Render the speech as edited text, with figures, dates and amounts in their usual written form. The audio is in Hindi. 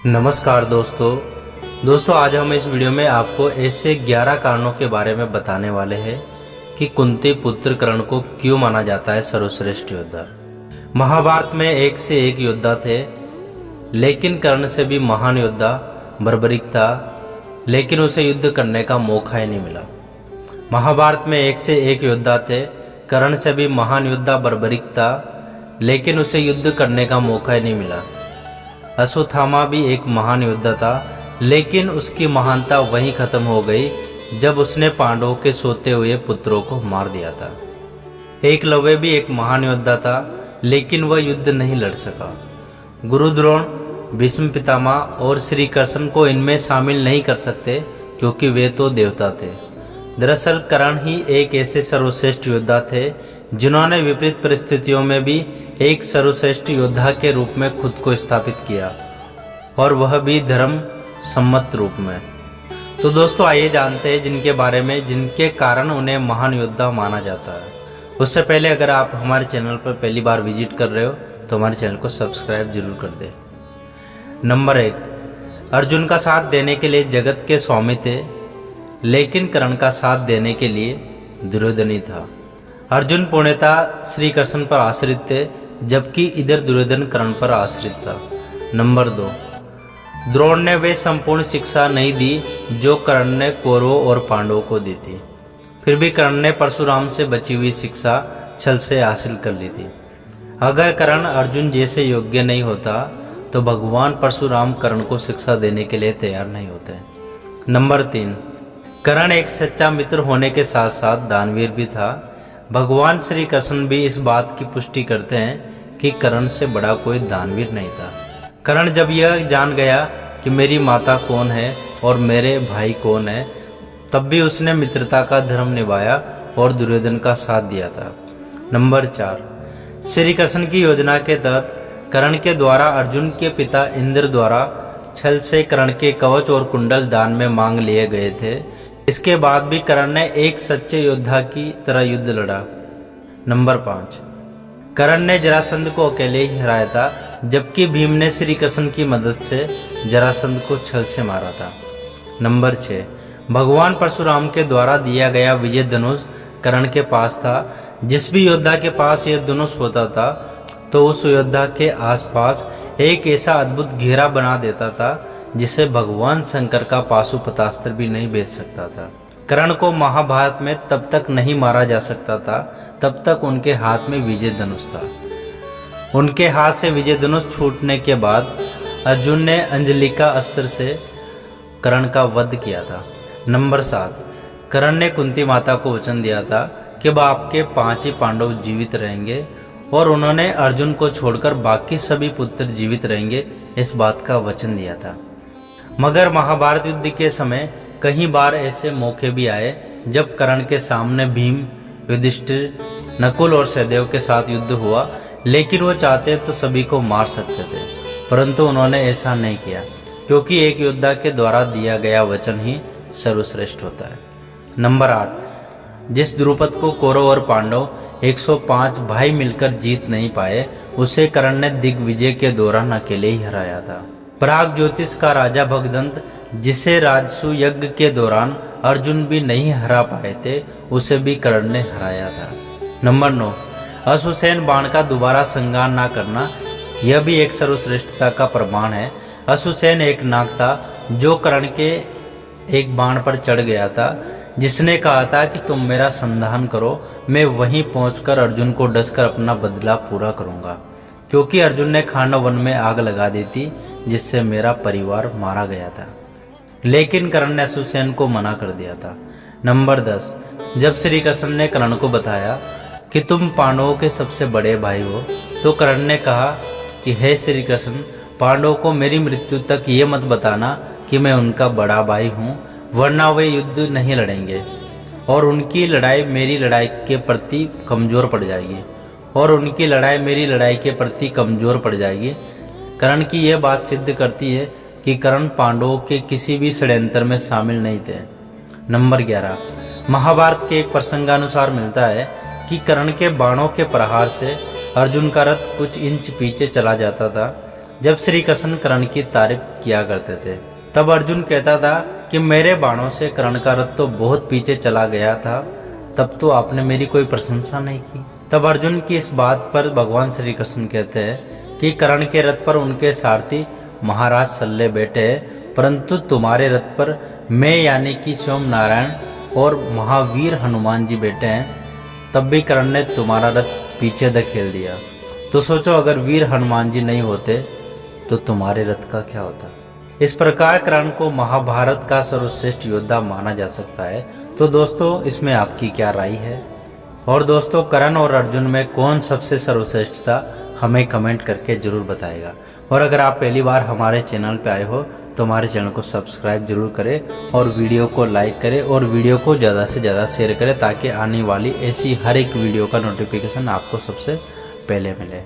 नमस्कार दोस्तों आज हम इस वीडियो में आपको ऐसे 11 कारणों के बारे में बताने वाले हैं कि कुंती पुत्र कर्ण को क्यों माना जाता है सर्वश्रेष्ठ योद्धा। महाभारत में एक से एक योद्धा थे, लेकिन कर्ण से भी महान योद्धा बर्बरीक था, लेकिन उसे युद्ध करने का मौका ही नहीं मिला। महाभारत में एक से एक योद्धा थे, कर्ण से भी महान योद्धा बर्बरीक था, लेकिन उसे युद्ध करने का मौका ही नहीं मिला। अश्वत्थामा भी एक महान योद्धा था, लेकिन उसकी महानता वहीं खत्म हो गई जब उसने पांडवों के सोते हुए पुत्रों को मार दिया था। एकलव्य भी एक महान योद्धा था, लेकिन वह युद्ध नहीं लड़ सका। गुरु द्रोण, भीष्म पितामह और श्री कृष्ण को इनमें शामिल नहीं कर सकते क्योंकि वे तो देवता थे। दरअसल कर्ण ही एक ऐसे सर्वश्रेष्ठ योद्धा थे जिन्होंने विपरीत परिस्थितियों में भी एक सर्वश्रेष्ठ योद्धा के रूप में खुद को स्थापित किया, और वह भी धर्म सम्मत रूप में। तो दोस्तों आइए जानते हैं जिनके बारे में जिनके कारण उन्हें महान योद्धा माना जाता है। उससे पहले अगर आप हमारे चैनल पर पहली बार विजिट कर रहे हो तो हमारे चैनल को सब्सक्राइब जरूर कर दें। नंबर 1, अर्जुन का साथ देने के लिए जगत के स्वामी थे, लेकिन कर्ण का साथ देने के लिए दुर्योधन ही था। अर्जुन पूर्णतः श्री कृष्ण पर आश्रित थे, जबकि इधर दुर्योधन कर्ण पर आश्रित था। नंबर 2, द्रोण ने वे संपूर्ण शिक्षा नहीं दी जो कर्ण ने कौरवों और पांडवों को दी थी। फिर भी कर्ण ने परशुराम से बची हुई शिक्षा छल से हासिल कर ली थी। अगर कर्ण अर्जुन जैसे योग्य नहीं होता तो भगवान परशुराम कर्ण को शिक्षा देने के लिए तैयार नहीं होते। नंबर 3, कर्ण एक सच्चा मित्र होने के साथ साथ दानवीर भी था। भगवान श्री कृष्ण भी इस बात की पुष्टि करते हैं कि कर्ण से बड़ा कोई दानवीर नहीं था। कर्ण जब यह जान गया कि मेरी माता कौन है और मेरे भाई कौन है, तब भी उसने मित्रता का धर्म निभाया और दुर्योधन का साथ दिया था। नंबर 4, श्री कृष्ण की योजना के तहत कर्ण के द्वारा अर्जुन के पिता इंद्र द्वारा छल से कर्ण के कवच और कुंडल दान में मांग लिए गए थे। इसके बाद भी कर्ण ने एक सच्चे योद्धा की तरह युद्ध लड़ा। नंबर 5, कर्ण ने जरासंध को अकेले ही हराया था, जबकि भीम ने श्री कृष्ण की मदद से जरासंध को छल से मारा था। नंबर 6, भगवान परशुराम के द्वारा दिया गया विजय धनुष कर्ण के पास था। जिस भी योद्धा के पास यह धनुष होता था तो उस योद्धा के आसपास एक ऐसा अद्भुत घेरा बना देता था जिसे भगवान शंकर का पाशुपतास्त्र भी नहीं भेद सकता था। कर्ण को महाभारत में तब तक नहीं मारा जा सकता था तब तक उनके हाथ में विजय धनुष था। उनके हाथ से विजय धनुष छूटने के बाद अर्जुन ने अंजलिका अस्त्र से कर्ण का वध किया था। नंबर 7, कर्ण ने कुंती माता को वचन दिया था कि वह आपके 5 ही पांडव जीवित रहेंगे, और उन्होंने अर्जुन को छोड़कर बाकी सभी पुत्र जीवित रहेंगे इस बात का वचन दिया था। मगर महाभारत युद्ध के समय कई बार ऐसे मौके भी आए जब कर्ण के सामने भीम, युधिष्ठिर, नकुल और सहदेव के साथ युद्ध हुआ, लेकिन वो चाहते तो सभी को मार सकते थे, परंतु उन्होंने ऐसा नहीं किया क्योंकि एक योद्धा के द्वारा दिया गया वचन ही सर्वश्रेष्ठ होता है। नंबर 8, जिस द्रुपद को कौरव और पांडव 105 भाई मिलकर जीत नहीं पाए, उसे कर्ण ने दिग्विजय के दौरान अकेले ही हराया था। प्राग ज्योतिष का राजा भगदंत, जिसे राजसू यज्ञ के दौरान अर्जुन भी नहीं हरा पाए थे, उसे भी कर्ण ने हराया था। नंबर 9, अश्वसेन बाण का दोबारा संगार न करना, यह भी एक सर्वश्रेष्ठता का प्रमाण है। अश्वसेन एक नाग था जो कर्ण के एक बाण पर चढ़ गया था, जिसने कहा था कि तुम मेरा संधान करो, मैं वहीं पहुंचकर अर्जुन को डसकर अपना बदला पूरा करूंगा, क्योंकि अर्जुन ने खांडव वन में आग लगा दी थी जिससे मेरा परिवार मारा गया था। लेकिन कर्ण ने अश्वसेन को मना कर दिया था। नंबर 10, जब श्री कृष्ण ने कर्ण को बताया कि तुम पांडवों के सबसे बड़े भाई हो, तो कर्ण ने कहा कि हे श्री कृष्ण, पांडवों को मेरी मृत्यु तक ये मत बताना कि मैं उनका बड़ा भाई हूँ, वरना वे युद्ध नहीं लड़ेंगे और उनकी लड़ाई मेरी लड़ाई के प्रति कमजोर पड़ जाएगी पड़ जाएगी। कर्ण की यह बात सिद्ध करती है कि कर्ण पांडवों के किसी भी षड्यंत्र में शामिल नहीं थे। नंबर 11, महाभारत के एक प्रसंगानुसार मिलता है कि कर्ण के बाणों के प्रहार से अर्जुन का रथ कुछ इंच पीछे चला जाता था, जब श्री कृष्ण कर्ण की तारीफ किया करते थे। तब अर्जुन कहता था कि मेरे बाणों से कर्ण का रथ तो बहुत पीछे चला गया था, तब तो आपने मेरी कोई प्रशंसा नहीं की। तब अर्जुन की इस बात पर भगवान श्री कृष्ण कहते हैं कि कर्ण के रथ पर उनके सारथी महाराज शल्य बैठे, परंतु तुम्हारे रथ पर मैं यानी कि स्वयं नारायण और महावीर हनुमान जी बैठे हैं। तब भी कर्ण ने तुम्हारा रथ पीछे धकेल दिया। तो सोचो, अगर वीर हनुमान जी नहीं होते तो तुम्हारे रथ का क्या होता। इस प्रकार कर्ण को महाभारत का सर्वश्रेष्ठ योद्धा माना जा सकता है। तो दोस्तों, इसमें आपकी क्या राय है? और दोस्तों, कर्ण और अर्जुन में कौन सबसे सर्वश्रेष्ठ था, हमें कमेंट करके जरूर बताएगा। और अगर आप पहली बार हमारे चैनल पे आए हो तो हमारे चैनल को सब्सक्राइब जरूर करें और वीडियो को लाइक करें और वीडियो को ज़्यादा से ज़्यादा शेयर करें, ताकि आने वाली ऐसी हर एक वीडियो का नोटिफिकेशन आपको सबसे पहले मिले।